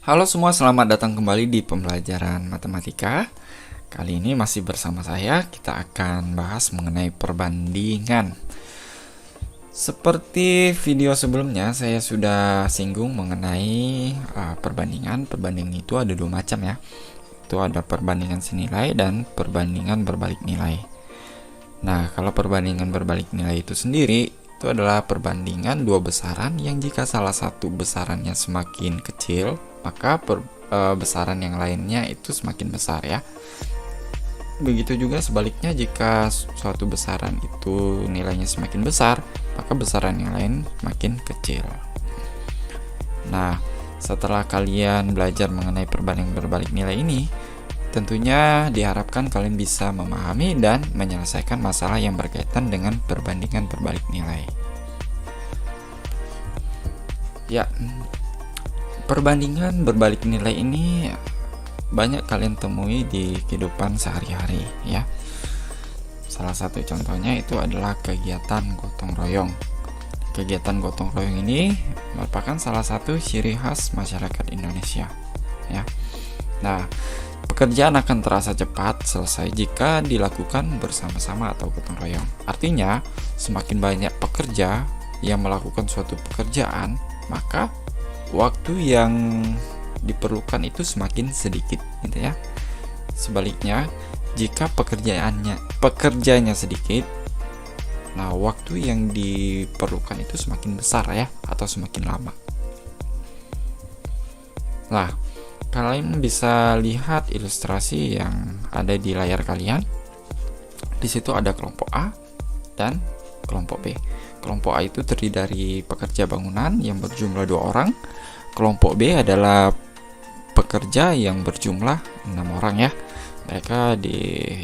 Halo semua, selamat datang kembali di pembelajaran matematika. Kali ini masih bersama saya, kita akan bahas mengenai perbandingan. Seperti video sebelumnya, saya sudah singgung mengenai perbandingan. Perbandingan itu ada dua macam ya. Itu ada perbandingan senilai dan perbandingan berbalik nilai. Nah, kalau perbandingan berbalik nilai itu sendiri, itu adalah perbandingan dua besaran yang jika salah satu besarannya semakin kecil, maka besaran yang lainnya itu semakin besar ya. Begitu juga sebaliknya, jika suatu besaran itu nilainya semakin besar, maka besaran yang lain semakin kecil. Nah, setelah kalian belajar mengenai perbandingan berbalik nilai ini, tentunya diharapkan kalian bisa memahami dan menyelesaikan masalah yang berkaitan dengan perbandingan berbalik nilai. Ya, perbandingan berbalik nilai ini banyak kalian temui di kehidupan sehari-hari ya. Salah satu contohnya itu adalah kegiatan gotong royong. Kegiatan gotong royong ini merupakan salah satu ciri khas masyarakat Indonesia ya. Nah, pekerjaan akan terasa cepat selesai jika dilakukan bersama-sama atau gotong royong. Artinya, semakin banyak pekerja yang melakukan suatu pekerjaan, maka waktu yang diperlukan itu semakin sedikit gitu ya. Sebaliknya, jika pekerjanya sedikit, nah waktu yang diperlukan itu semakin besar ya, atau semakin lama. Nah, kalian bisa lihat ilustrasi yang ada di layar kalian. Di situ ada kelompok A dan kelompok B. Kelompok A itu terdiri dari pekerja bangunan yang berjumlah 2 orang. Kelompok B adalah pekerja yang berjumlah 6 orang ya. Mereka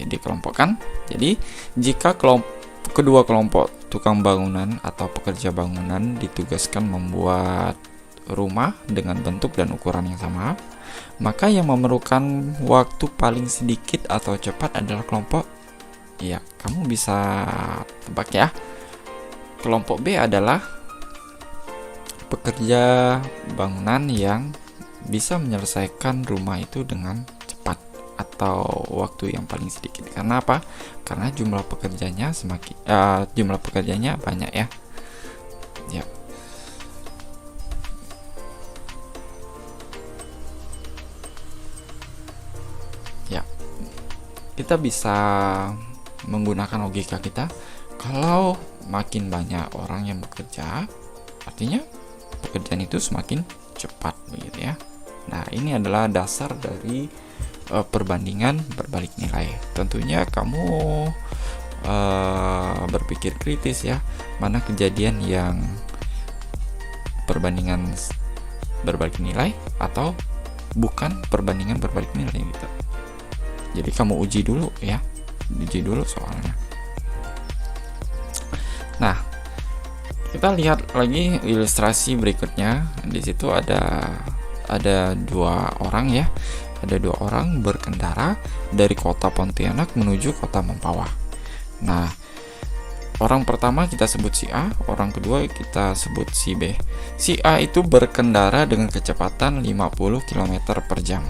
dikelompokkan. Jadi, jika kedua kelompok tukang bangunan atau pekerja bangunan ditugaskan membuat rumah dengan bentuk dan ukuran yang sama, maka yang memerlukan waktu paling sedikit atau cepat adalah kelompok, ya kamu bisa tebak ya. Kelompok B adalah pekerja bangunan yang bisa menyelesaikan rumah itu dengan cepat atau waktu yang paling sedikit. Karena apa? Karena jumlah pekerjanya banyak ya. Ya. Ya. Kita bisa menggunakan logika kita. Kalau makin banyak orang yang bekerja, artinya pekerjaan itu semakin cepat begitu ya. Nah, ini adalah dasar dari perbandingan berbalik nilai. Tentunya kamu berpikir kritis ya, mana kejadian yang perbandingan berbalik nilai atau bukan perbandingan berbalik nilai gitu. Jadi kamu uji dulu ya, uji dulu soalnya. Nah, kita lihat lagi ilustrasi berikutnya. Di situ ada 2 orang ya. Ada 2 orang berkendara dari kota Pontianak menuju kota Mempawah. Nah, orang pertama kita sebut si A, orang kedua kita sebut si B. Si A itu berkendara dengan kecepatan 50 km per jam.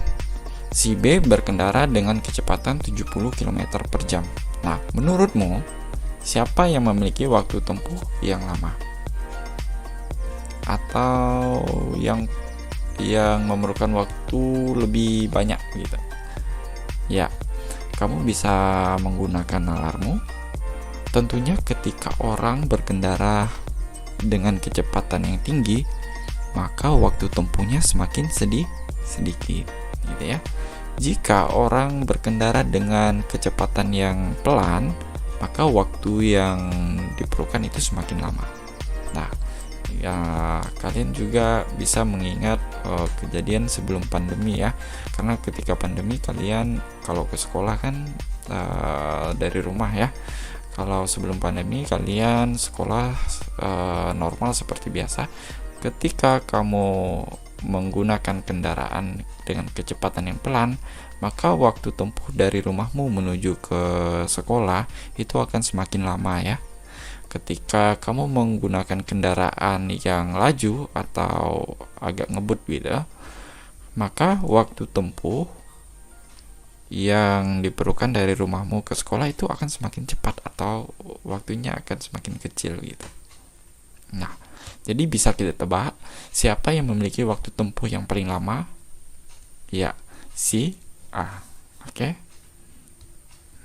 Si B berkendara dengan kecepatan 70 km per jam. Nah, menurutmu siapa yang memiliki waktu tempuh yang lama? Atau yang memerlukan waktu lebih banyak gitu. Ya, kamu bisa menggunakan nalarmu. Tentunya ketika orang berkendara dengan kecepatan yang tinggi, maka waktu tempuhnya semakin sedikit gitu ya. Jika orang berkendara dengan kecepatan yang pelan, maka waktu yang diperlukan itu semakin lama. Nah, ya kalian juga bisa mengingat kejadian sebelum pandemi ya, karena ketika pandemi kalian kalau ke sekolah kan dari rumah ya. Kalau sebelum pandemi kalian sekolah normal seperti biasa. Ketika kamu menggunakan kendaraan dengan kecepatan yang pelan, maka waktu tempuh dari rumahmu menuju ke sekolah itu akan semakin lama ya. Ketika kamu menggunakan kendaraan yang laju atau agak ngebut gitu, maka waktu tempuh yang diperlukan dari rumahmu ke sekolah itu akan semakin cepat atau waktunya akan semakin kecil gitu. Nah, jadi bisa kita tebak siapa yang memiliki waktu tempuh yang paling lama? Ya, si A. Oke.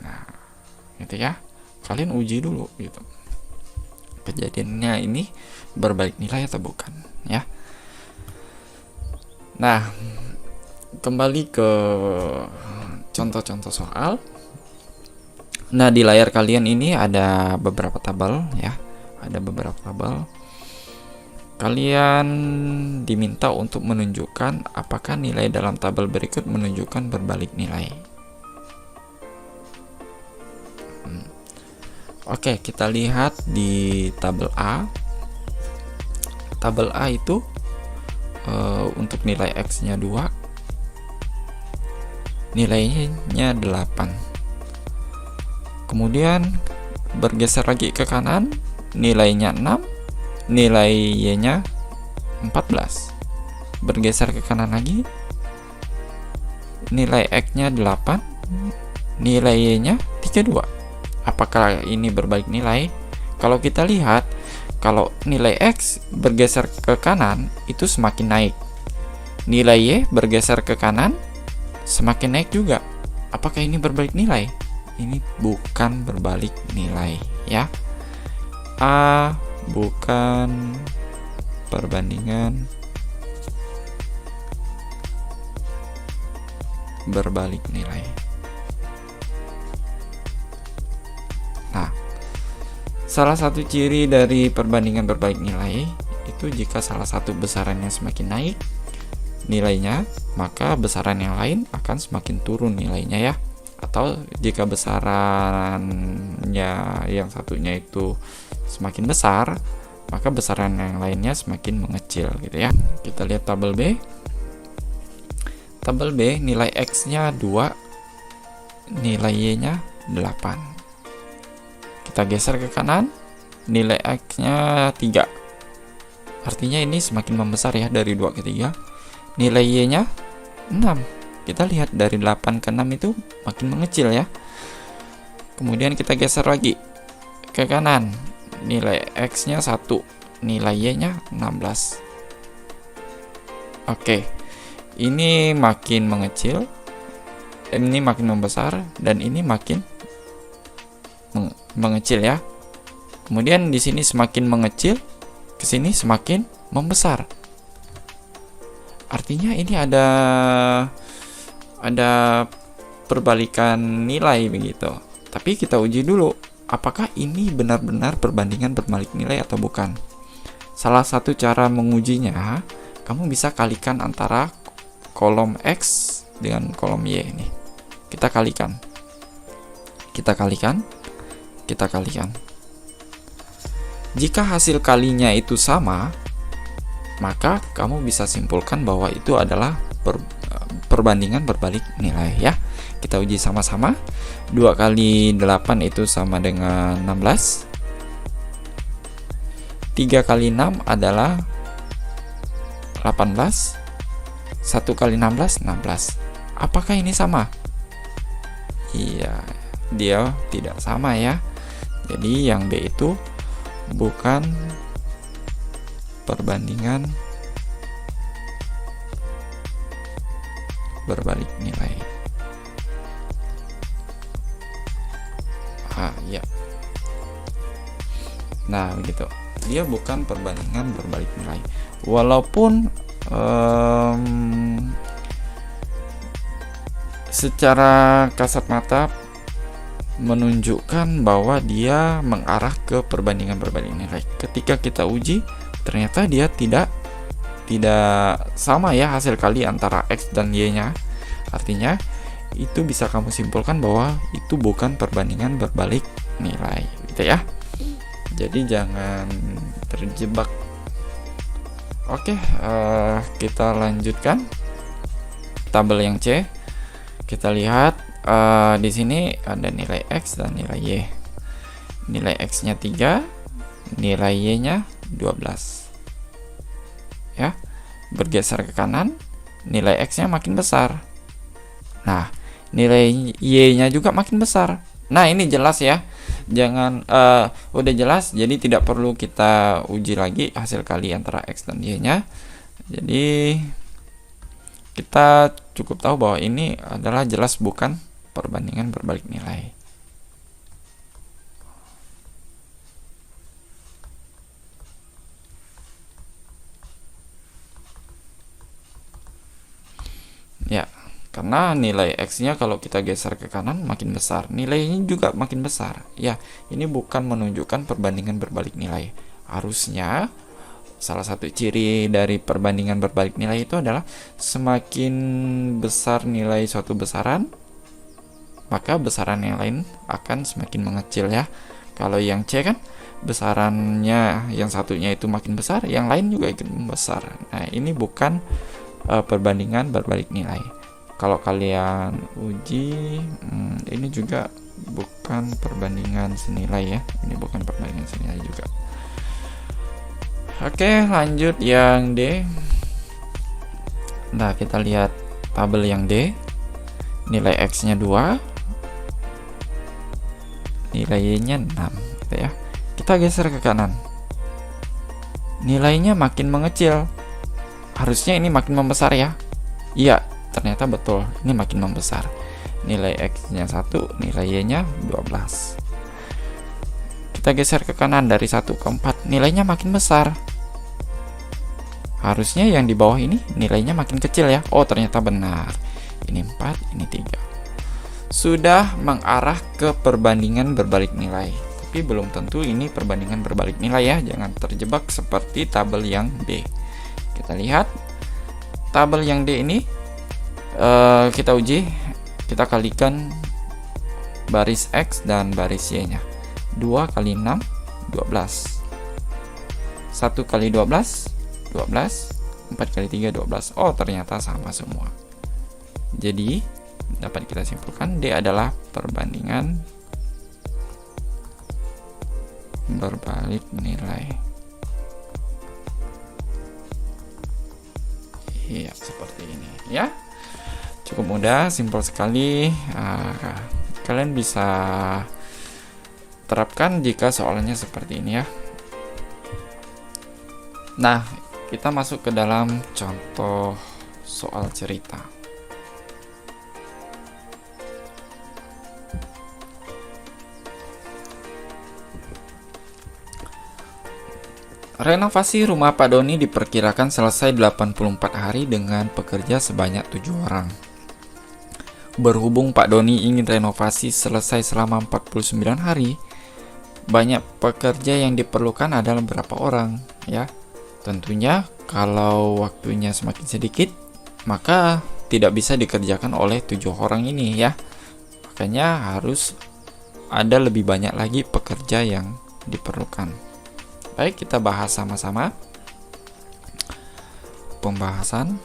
Nah, gitu ya. Kalian uji dulu gitu. Kejadiannya ini berbalik nilai atau bukan, ya. Nah, kembali ke contoh-contoh soal. Nah, di layar kalian ini ada beberapa tabel ya. Ada beberapa tabel. Kalian diminta untuk menunjukkan apakah nilai dalam tabel berikut menunjukkan berbalik nilai. Oke, kita lihat di tabel A. Tabel A itu untuk nilai X-nya 2, nilainya 8. Kemudian bergeser lagi ke kanan, nilainya 6, nilai Y-nya 14. Bergeser ke kanan lagi, nilai X-nya 8, nilai Y-nya 32. Apakah ini berbalik nilai? Kalau kita lihat, kalau nilai X bergeser ke kanan itu semakin naik, nilai Y bergeser ke kanan semakin naik juga. Apakah ini berbalik nilai? Ini bukan berbalik nilai ya. A bukan perbandingan berbalik nilai. Nah, salah satu ciri dari perbandingan berbalik nilai itu jika salah satu besarannya semakin naik nilainya, maka besaran yang lain akan semakin turun nilainya ya. Atau jika besarannya yang satunya itu semakin besar, maka besaran yang lainnya semakin mengecil gitu ya. Kita lihat tabel B. Tabel B nilai X-nya 2, nilai Y-nya 8. Kita geser ke kanan, nilai X-nya 3. Artinya ini semakin membesar ya, dari 2 ke 3. Nilai Y-nya 6. Kita lihat dari 8 ke 6 itu makin mengecil ya. Kemudian kita geser lagi ke kanan, nilai X-nya 1, nilai Y-nya 16. Oke, ini makin mengecil, ini makin membesar, dan ini makin mengecil ya. Kemudian di sini semakin mengecil, ke sini semakin membesar. Artinya ini ada perbalikan nilai begitu. Tapi kita uji dulu apakah ini benar-benar perbandingan berbalik nilai atau bukan. Salah satu cara mengujinya, kamu bisa kalikan antara kolom X dengan kolom Y ini. Kita kalikan. Jika hasil kalinya itu sama, maka kamu bisa simpulkan bahwa itu adalah perbandingan berbalik nilai ya. Kita uji sama-sama. 2 kali 8 itu sama dengan 16. 3 kali 6 adalah 18. 1 kali 16, 16. Apakah ini sama? Iya, dia tidak sama ya. Jadi yang B itu bukan perbandingan berbalik nilai. Ya. Nah, begitu. Dia bukan perbandingan berbalik nilai. Walaupun secara kasat mata menunjukkan bahwa dia mengarah ke perbandingan berbalik nilai. Ketika kita uji, ternyata dia tidak sama ya hasil kali antara X dan Y-nya. Artinya itu bisa kamu simpulkan bahwa itu bukan perbandingan berbalik nilai gitu ya. Jadi jangan terjebak. Oke, kita lanjutkan tabel yang C. Kita lihat di sini ada nilai X dan nilai Y. Nilai X-nya 3, nilai Y-nya 12. Ya. Bergeser ke kanan, nilai X-nya makin besar. Nah, nilai Y-nya juga makin besar. Nah, ini jelas ya. Jangan udah jelas, jadi tidak perlu kita uji lagi hasil kali antara X dan Y-nya. Jadi kita cukup tahu bahwa ini adalah jelas bukan perbandingan berbalik nilai. Ya, karena nilai X-nya kalau kita geser ke kanan makin besar, nilainya juga makin besar. Ya, ini bukan menunjukkan perbandingan berbalik nilai. Harusnya salah satu ciri dari perbandingan berbalik nilai itu adalah semakin besar nilai suatu besaran, maka besaran yang lain akan semakin mengecil ya. Kalau yang C kan besarannya yang satunya itu makin besar, yang lain juga ikut membesar. Nah, ini bukan perbandingan berbalik nilai. Kalau kalian uji, ini juga bukan perbandingan senilai ya. Ini bukan perbandingan senilai juga. Oke, lanjut yang D. Nah, kita lihat tabel yang D. Nilai X-nya 2, nilai Y-nya 6 gitu ya. Kita geser ke kanan, nilainya makin mengecil. Harusnya ini makin membesar ya. Iya, ternyata betul, ini makin membesar. Nilai X-nya 1, nilai Y-nya 12. Kita geser ke kanan dari 1 ke 4, nilainya makin besar. Harusnya yang di bawah ini nilainya makin kecil ya. Oh, ternyata benar. Ini 4, ini 3. Sudah mengarah ke perbandingan berbalik nilai. Tapi belum tentu ini perbandingan berbalik nilai ya. Jangan terjebak seperti tabel yang D. Kita lihat tabel yang D ini, kita uji, kita kalikan baris X dan baris Y-nya. 2 kali 6, 12. 1 kali 12, 12. 4 kali 3, 12. Oh, ternyata sama semua. Jadi dapat kita simpulkan D adalah perbandingan berbalik nilai. Iya, seperti ini ya. Cukup mudah, simpel sekali. Kalian bisa terapkan jika soalnya seperti ini ya. Nah, kita masuk ke dalam contoh soal cerita. Renovasi rumah Pak Doni diperkirakan selesai 84 hari dengan pekerja sebanyak 7 orang. Berhubung Pak Doni ingin renovasi selesai selama 49 hari, banyak pekerja yang diperlukan adalah berapa orang ya. Tentunya kalau waktunya semakin sedikit, maka tidak bisa dikerjakan oleh 7 orang ini ya. Makanya harus ada lebih banyak lagi pekerja yang diperlukan. Baik, kita bahas sama-sama. Pembahasan.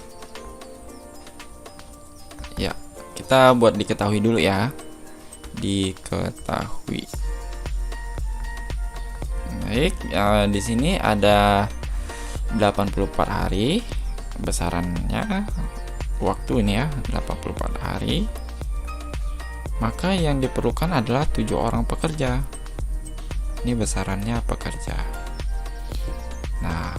Ya, kita buat diketahui dulu ya. Diketahui. Baik, di sini ada 84 hari besarannya, waktu ini ya, 84 hari. Maka yang diperlukan adalah 7 orang pekerja. Ini besarannya pekerja. Nah,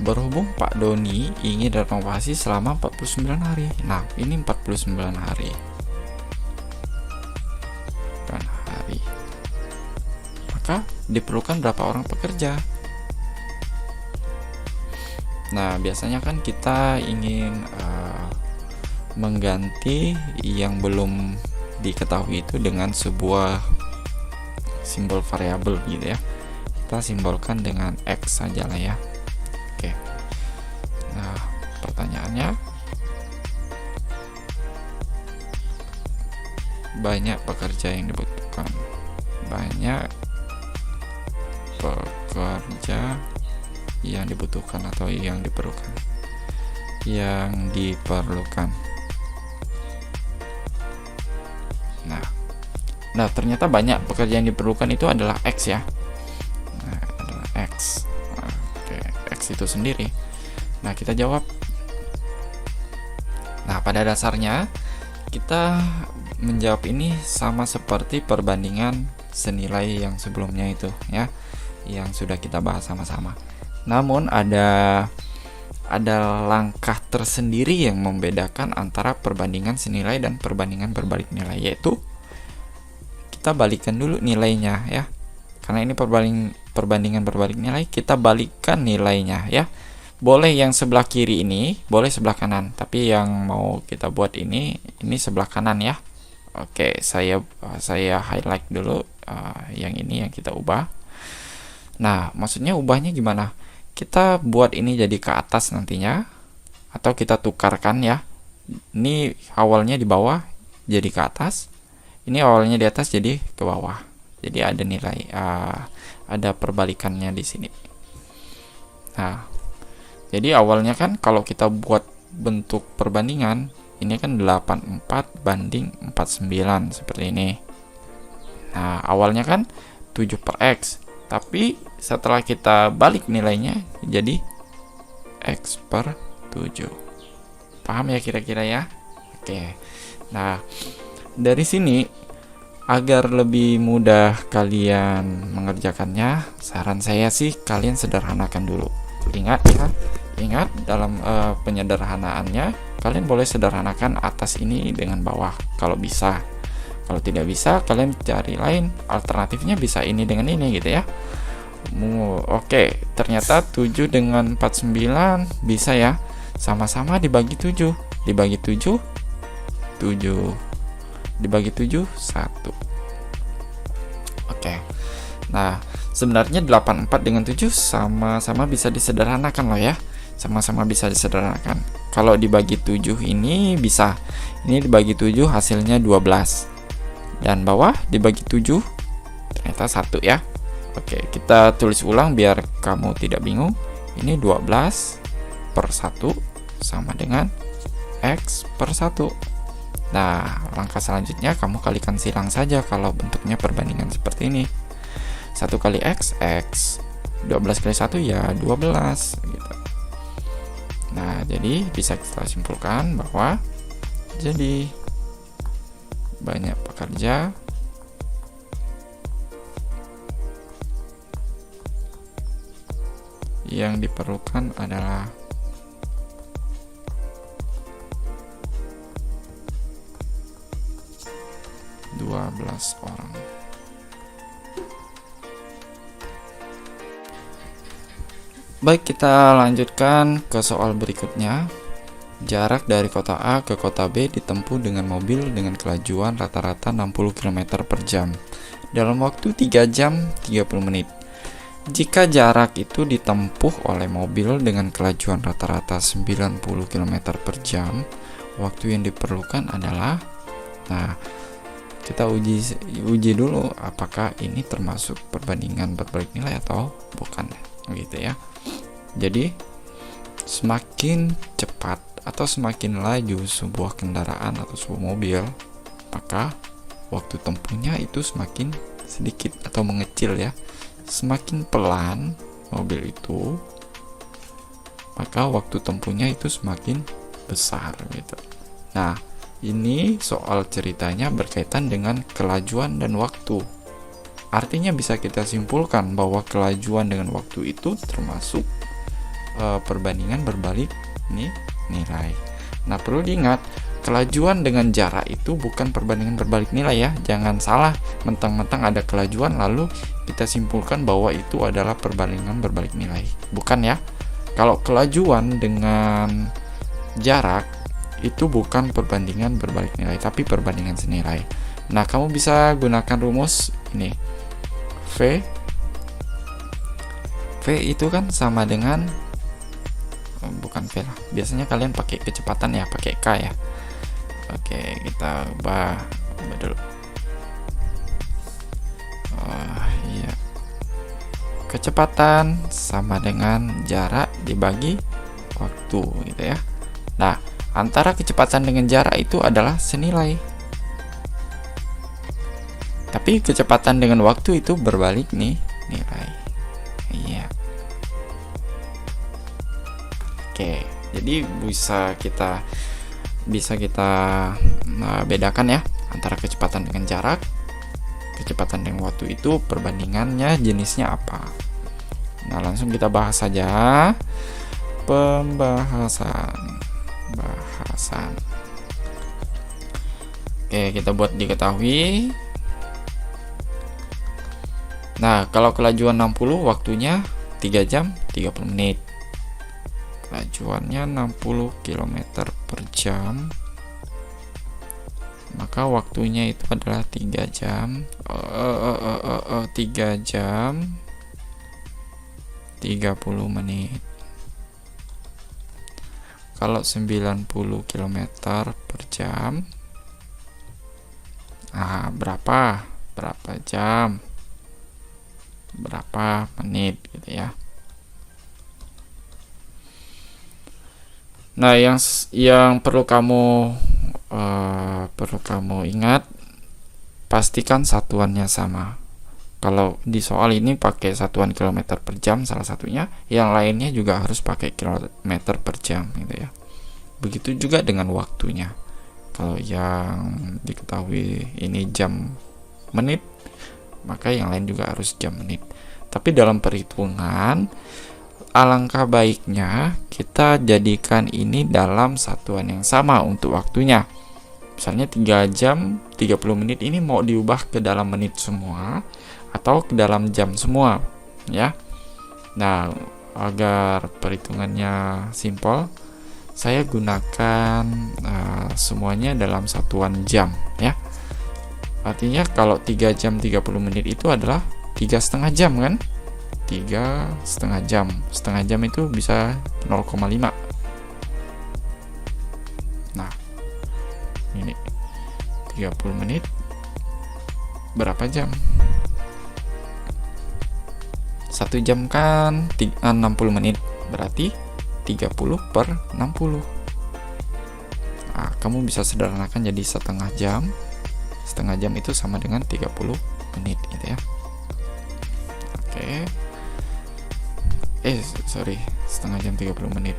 berhubung Pak Doni ingin renovasi selama 49 hari. Nah, ini 49 hari. Maka diperlukan berapa orang pekerja? Nah, biasanya kan kita ingin mengganti yang belum diketahui itu dengan sebuah simbol variabel gitu ya. Kita simbolkan dengan X saja lah ya. Oke. Nah, pertanyaannya, banyak pekerja yang dibutuhkan. Banyak pekerja yang dibutuhkan atau yang diperlukan. Yang diperlukan. Nah, ternyata banyak pekerja yang diperlukan itu adalah X ya. X. Oke, X itu sendiri. Nah, kita jawab pada dasarnya kita menjawab ini sama seperti perbandingan senilai yang sebelumnya itu ya, yang sudah kita bahas sama-sama. Namun ada langkah tersendiri yang membedakan antara perbandingan senilai dan perbandingan berbalik nilai, yaitu kita balikkan dulu nilainya ya. Karena ini perbandingan berbalik nilai, kita balikkan nilainya ya. Boleh yang sebelah kiri ini, boleh sebelah kanan, tapi yang mau kita buat ini sebelah kanan ya. Oke, saya highlight dulu yang ini yang kita ubah. Nah, maksudnya ubahnya gimana? Kita buat ini jadi ke atas nantinya, atau kita tukarkan ya. Ini awalnya di bawah jadi ke atas, ini awalnya di atas jadi ke bawah. Jadi ada nilai, ada perbalikannya di sini. Nah, jadi awalnya kan kalau kita buat bentuk perbandingan, ini kan 84 banding 49 seperti ini. Nah, awalnya kan 7 per X, tapi setelah kita balik nilainya jadi X per 7. Paham ya kira-kira ya? Oke. Nah, dari sini agar lebih mudah kalian mengerjakannya, saran saya sih kalian sederhanakan dulu. Ingat dalam penyederhanaannya kalian boleh sederhanakan atas ini dengan bawah kalau bisa. Kalau tidak bisa, kalian cari lain. Alternatifnya bisa ini dengan ini gitu ya. Oke, ternyata 7 dengan 49 bisa ya. Sama-sama dibagi 7. Dibagi 7, 7. Dibagi 7, 1. Oke. Nah, sebenarnya 84 dengan 7 sama-sama bisa disederhanakan loh ya. Sama-sama bisa disederhanakan. Kalau dibagi 7 ini bisa. Ini dibagi 7 hasilnya 12. Dan bawah dibagi 7 ternyata 1 ya. Oke, kita tulis ulang biar kamu tidak bingung. Ini 12 per 1 sama dengan X per 1. Nah, langkah selanjutnya kamu kalikan silang saja kalau bentuknya perbandingan seperti ini. 1 kali X, X. 12 kali 1 ya 12 gitu. Nah, jadi bisa kita simpulkan bahwa jadi banyak pekerja yang diperlukan adalah orang. Baik, kita lanjutkan ke soal berikutnya. Jarak dari kota A ke kota B ditempuh dengan mobil dengan kelajuan rata-rata 60 km per jam dalam waktu 3 jam 30 menit. Jika jarak itu ditempuh oleh mobil dengan kelajuan rata-rata 90 km per jam, waktu yang diperlukan adalah, nah, kita uji dulu apakah ini termasuk perbandingan berbalik nilai atau bukan, gitu ya. Jadi semakin cepat atau semakin laju sebuah kendaraan atau sebuah mobil, maka waktu tempuhnya itu semakin sedikit atau mengecil ya. Semakin pelan mobil itu, maka waktu tempuhnya itu semakin besar gitu. Nah, ini soal ceritanya berkaitan dengan kelajuan dan waktu. Artinya bisa kita simpulkan bahwa kelajuan dengan waktu itu termasuk perbandingan berbalik nilai. Nah, perlu diingat, kelajuan dengan jarak itu bukan perbandingan berbalik nilai ya. Jangan salah, mentang-mentang ada kelajuan lalu kita simpulkan bahwa itu adalah perbandingan berbalik nilai. Bukan ya. Kalau kelajuan dengan jarak itu bukan perbandingan berbalik nilai, tapi perbandingan senilai. Nah, kamu bisa gunakan rumus ini. V itu kan sama dengan, bukan V lah, biasanya kalian pakai kecepatan ya, pakai K ya. Oke, kita ubah dulu. Iya, kecepatan sama dengan jarak dibagi waktu gitu ya. Nah, antara kecepatan dengan jarak itu adalah senilai, tapi kecepatan dengan waktu itu berbalik nilai. Iya. Oke, jadi bisa kita bisa kita bedakan ya antara kecepatan dengan jarak, kecepatan dengan waktu itu perbandingannya jenisnya apa. Nah, langsung kita bahas saja bahasan. Oke, kita buat diketahui. Nah, kalau kelajuan 60 waktunya 3 jam 30 menit. Kelajuannya 60 km per jam, maka waktunya itu adalah 3 jam 30 menit. Kalau 90 km per jam, berapa jam, berapa menit gitu ya. Nah, yang perlu kamu ingat, pastikan satuannya sama. Kalau di soal ini pakai satuan kilometer per jam salah satunya, yang lainnya juga harus pakai kilometer per jam gitu ya. Begitu juga dengan waktunya. Kalau yang diketahui ini jam menit, maka yang lain juga harus jam menit. Tapi dalam perhitungan, alangkah baiknya kita jadikan ini dalam satuan yang sama untuk waktunya. Misalnya 3 jam 30 menit ini mau diubah ke dalam menit semua atau ke dalam jam semua ya. Nah, agar perhitungannya simpel, saya gunakan semuanya dalam satuan jam ya. Artinya kalau 3 jam 30 menit itu adalah 3,5 jam kan? 3,5 jam. Setengah jam itu bisa 0,5. Nah, ini 30 menit berapa jam? 1 jam kan 60 menit, berarti 30 per 60. Nah, kamu bisa sederhanakan jadi setengah jam. Setengah jam itu sama dengan 30 menit gitu ya. Oke. Setengah jam 30 menit.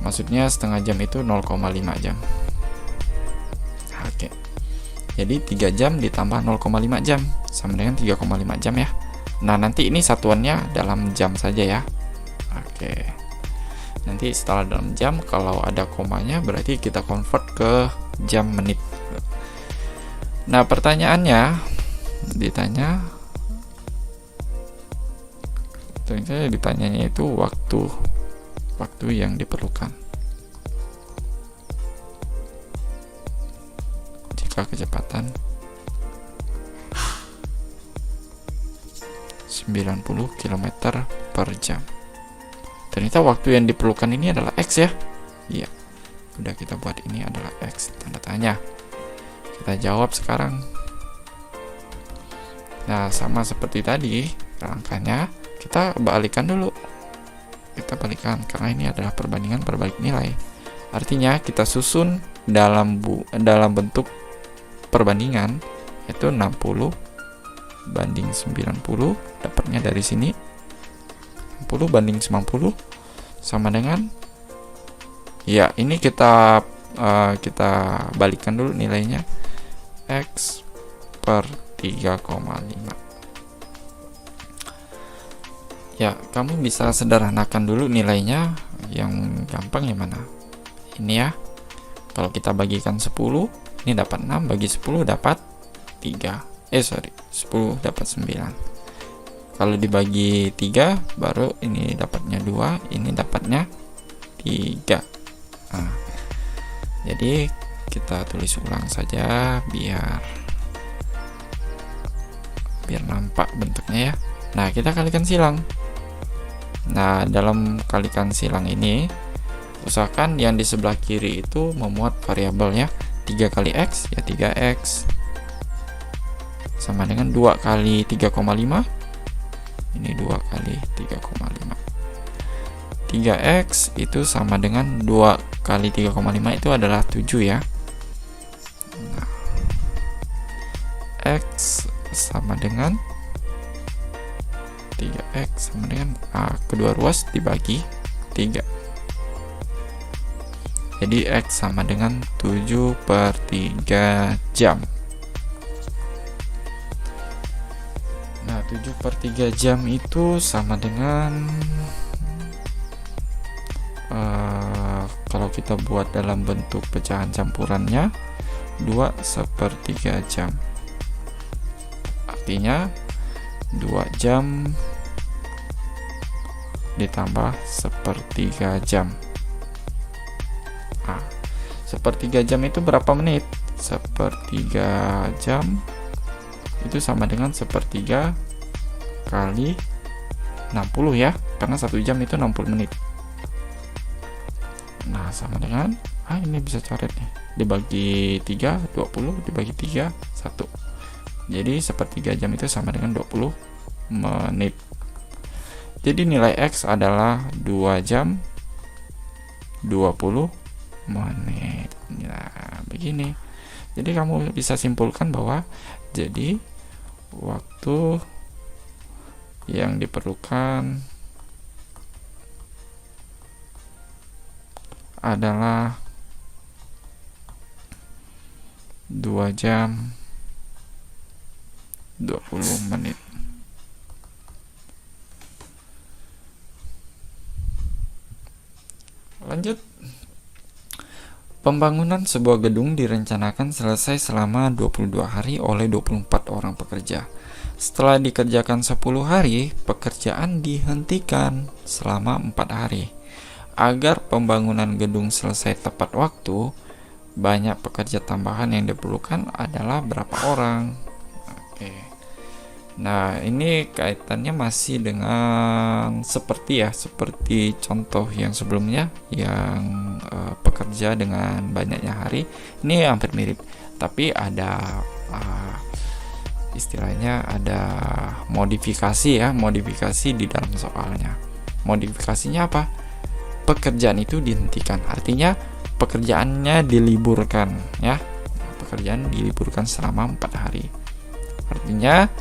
Maksudnya setengah jam itu 0,5 jam. Oke. Jadi 3 jam ditambah 0,5 jam sama dengan 3,5 jam ya. Nah, nanti ini satuannya dalam jam saja ya. Oke. Nanti setelah dalam jam, kalau ada komanya berarti kita convert ke jam menit. Nah, pertanyaannya ditanyanya itu waktu yang diperlukan jika kecepatan 90 km per jam. Ternyata waktu yang diperlukan ini adalah X ya. Iya, udah kita buat ini adalah X, tanda tanya. Kita jawab sekarang. Nah, sama seperti tadi langkahnya, kita balikan dulu. Kita balikan karena ini adalah perbandingan perbalik nilai. Artinya kita susun dalam bentuk perbandingan, yaitu 60 banding 90, dapatnya dari sini 60 banding 90 sama dengan, ya ini kita balikan dulu nilainya, X per 3,5. Ya, kamu bisa sederhanakan dulu nilainya. Yang gampang yang mana? Ini ya. Kalau kita bagikan 10, ini dapat 6, bagi 10 dapat 3. 10 dapat 9. Kalau dibagi 3, baru ini dapatnya 2, ini dapatnya 3. Nah, jadi kita tulis ulang saja biar nampak bentuknya ya. Nah, kita kalikan silang. Nah, dalam kalikan silang ini, usahakan yang di sebelah kiri itu memuat variabelnya 3 kali X, ya 3X. Sama dengan 2 kali 3,5. Ini 2 kali 3,5. 3X itu sama dengan 2 kali 3,5 itu adalah 7 ya. Nah, X sama dengan 3X sama dengan kedua ruas dibagi 3. Jadi X sama dengan 7/3 jam. Nah, 7/3 jam itu sama dengan kalau kita buat dalam bentuk pecahan campurannya 2/3 jam. Artinya 2 jam ditambah 1/3 jam. Nah, 1/3 jam itu berapa menit? 1/3 jam itu sama dengan 1/3 kali 60 ya, karena 1 jam itu 60 menit. Nah, sama dengan ini bisa coret nih, dibagi 3 20, dibagi 3 1. Jadi 1/3 jam itu sama dengan 20 menit. Jadi nilai X adalah 2 jam 20 menit. Nah, begini. Jadi kamu bisa simpulkan bahwa jadi waktu yang diperlukan adalah 2 jam 20 menit. Lanjut. Pembangunan sebuah gedung direncanakan selesai selama 22 hari oleh 24 orang pekerja. Setelah dikerjakan 10 hari, pekerjaan dihentikan selama 4 hari. Agar pembangunan gedung selesai tepat waktu, banyak pekerja tambahan yang diperlukan adalah berapa orang? Oke. Nah, ini kaitannya masih dengan seperti contoh yang sebelumnya yang pekerja dengan banyaknya hari. Ini hampir mirip, tapi ada istilahnya ada modifikasi di dalam soalnya. Modifikasinya apa? Pekerjaan itu dihentikan, artinya pekerjaannya diliburkan ya. Pekerjaan diliburkan selama 4 hari. Artinya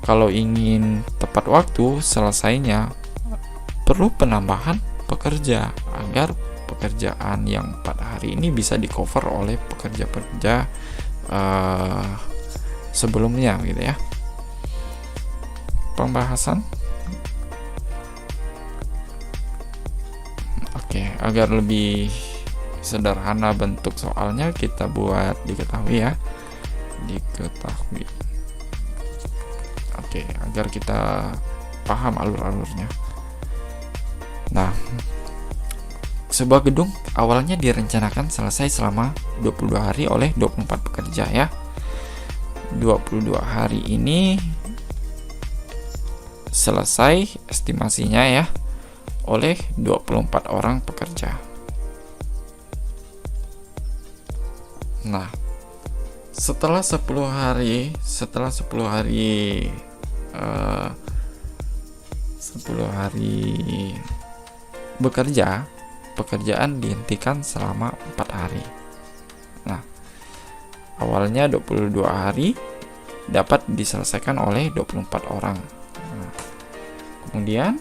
kalau ingin tepat waktu selesainya perlu penambahan pekerja agar pekerjaan yang 4 hari ini bisa di cover oleh pekerja-pekerja sebelumnya gitu ya. Pembahasan. Oke, agar lebih sederhana bentuk soalnya kita buat diketahui ya. Diketahui. Oke, agar kita paham alur-alurnya. Nah, sebuah gedung awalnya direncanakan selesai selama 22 hari oleh 24 pekerja ya. 22 hari ini selesai estimasinya ya oleh 24 orang pekerja. Nah, setelah 10 hari bekerja, pekerjaan dihentikan selama 4 hari. Nah, awalnya 22 hari dapat diselesaikan oleh 24 orang. Nah, kemudian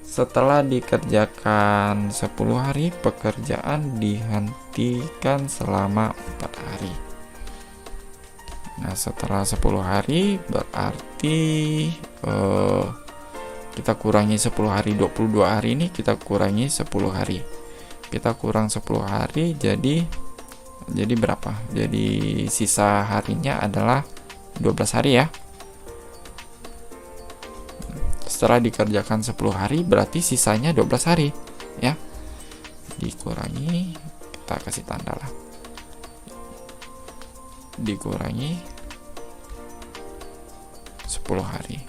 setelah dikerjakan 10 hari, pekerjaan dihentikan selama 4 hari. Nah, setelah 10 hari berarti kita kurangi 10 hari, 22 hari ini kita kurangi 10 hari. Kita kurang 10 hari jadi berapa? Jadi sisa harinya adalah 12 hari ya. Setelah dikerjakan 10 hari berarti sisanya 12 hari ya. Dikurangi, kita kasih tanda lah. Dikurangi 10 hari.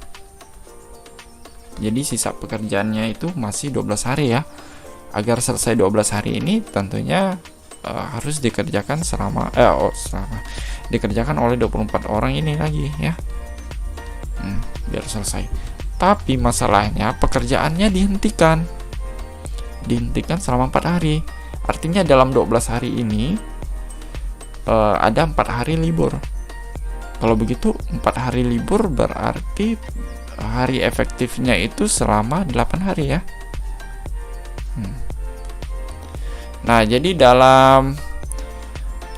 Jadi sisa pekerjaannya itu masih 12 hari ya. Agar selesai 12 hari ini tentunya harus dikerjakan dikerjakan oleh 24 orang ini lagi ya. Biar selesai. Tapi masalahnya pekerjaannya dihentikan selama 4 hari. Artinya dalam 12 hari ini ada 4 hari libur. Kalau begitu 4 hari libur berarti hari efektifnya itu selama 8 hari ya. Nah, jadi dalam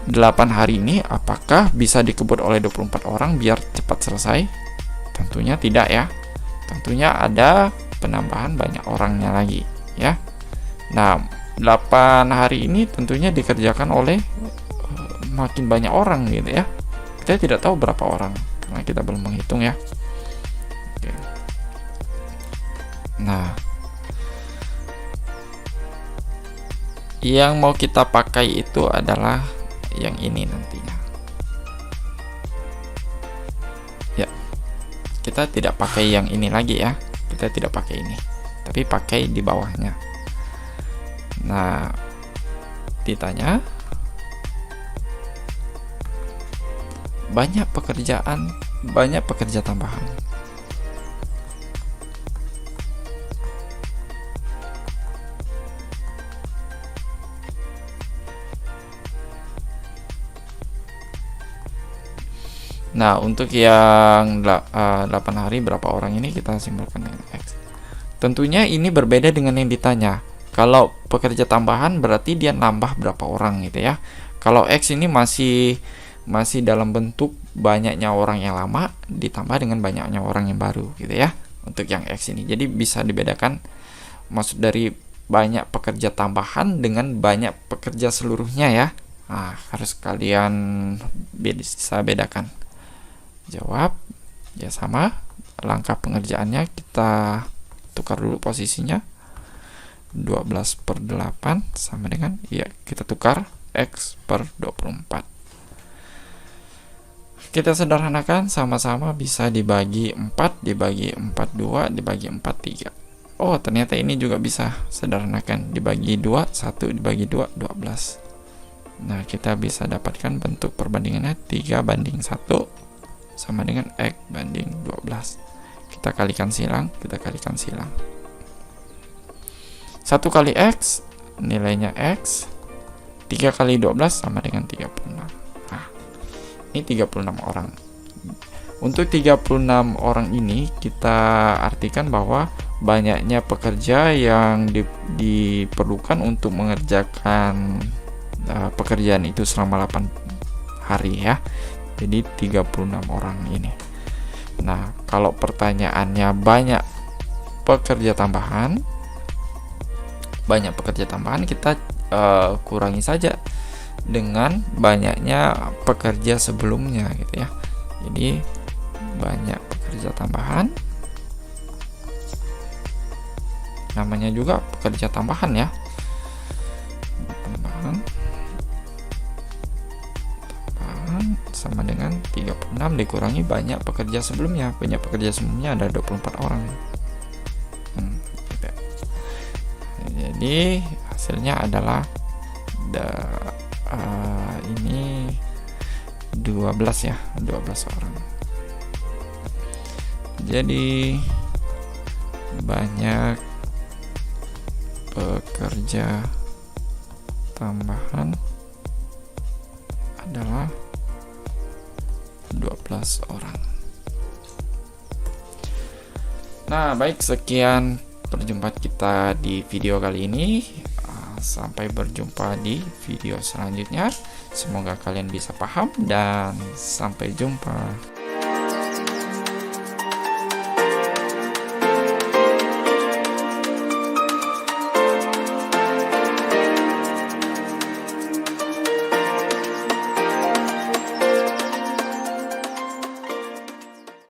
8 hari ini apakah bisa dikebut oleh 24 orang biar cepat selesai? Tentunya tidak ya. Tentunya ada penambahan banyak orangnya lagi ya. Nah, 8 hari ini tentunya dikerjakan oleh makin banyak orang gitu ya. Kita tidak tahu berapa orang karena kita belum menghitung ya. Oke. Nah, yang mau kita pakai itu adalah yang ini nantinya. Ya, kita tidak pakai yang ini lagi ya. Kita tidak pakai ini, tapi pakai di bawahnya. Nah, ditanya banyak pekerja tambahan. Nah, untuk yang 8 hari berapa orang ini kita simbolkan dengan X. Tentunya ini berbeda dengan yang ditanya. Kalau pekerja tambahan berarti dia nambah berapa orang gitu ya. Kalau X ini masih dalam bentuk banyaknya orang yang lama ditambah dengan banyaknya orang yang baru gitu ya. Untuk yang X ini. Jadi bisa dibedakan maksud dari banyak pekerja tambahan dengan banyak pekerja seluruhnya ya. Nah, harus kalian bisa bedakan. Jawab ya sama. Langkah pengerjaannya kita tukar dulu posisinya. 12/8 sama dengan ya kita tukar X per 24. Kita sederhanakan, sama-sama bisa dibagi 4, dibagi 42, dibagi 43. Oh, ternyata ini juga bisa sederhanakan, dibagi 2, 1 dibagi 2, 12. Nah, kita bisa dapatkan bentuk perbandingannya 3/1 sama dengan X banding 12. Kita kalikan silang, 1 kali X nilainya X, 3 kali 12 sama dengan 36. Nah, ini 36 orang. Untuk 36 orang ini kita artikan bahwa banyaknya pekerja yang diperlukan untuk mengerjakan pekerjaan itu selama 8 hari ya. Jadi 36 orang ini. Nah, kalau pertanyaannya banyak pekerja tambahan, kita kurangi saja dengan banyaknya pekerja sebelumnya gitu ya. Jadi banyak pekerja tambahan, namanya juga pekerja tambahan ya. Tambahan sama dengan 36 dikurangi banyak pekerja sebelumnya. Banyak pekerja sebelumnya ada 24 orang. Gitu. Jadi hasilnya adalah ini 12 ya, 12 orang. Jadi banyak pekerja tambahan adalah 12 orang. Nah, baik, sekian perjumpaan kita di video kali ini. Sampai berjumpa di video selanjutnya. Semoga kalian bisa paham dan sampai jumpa.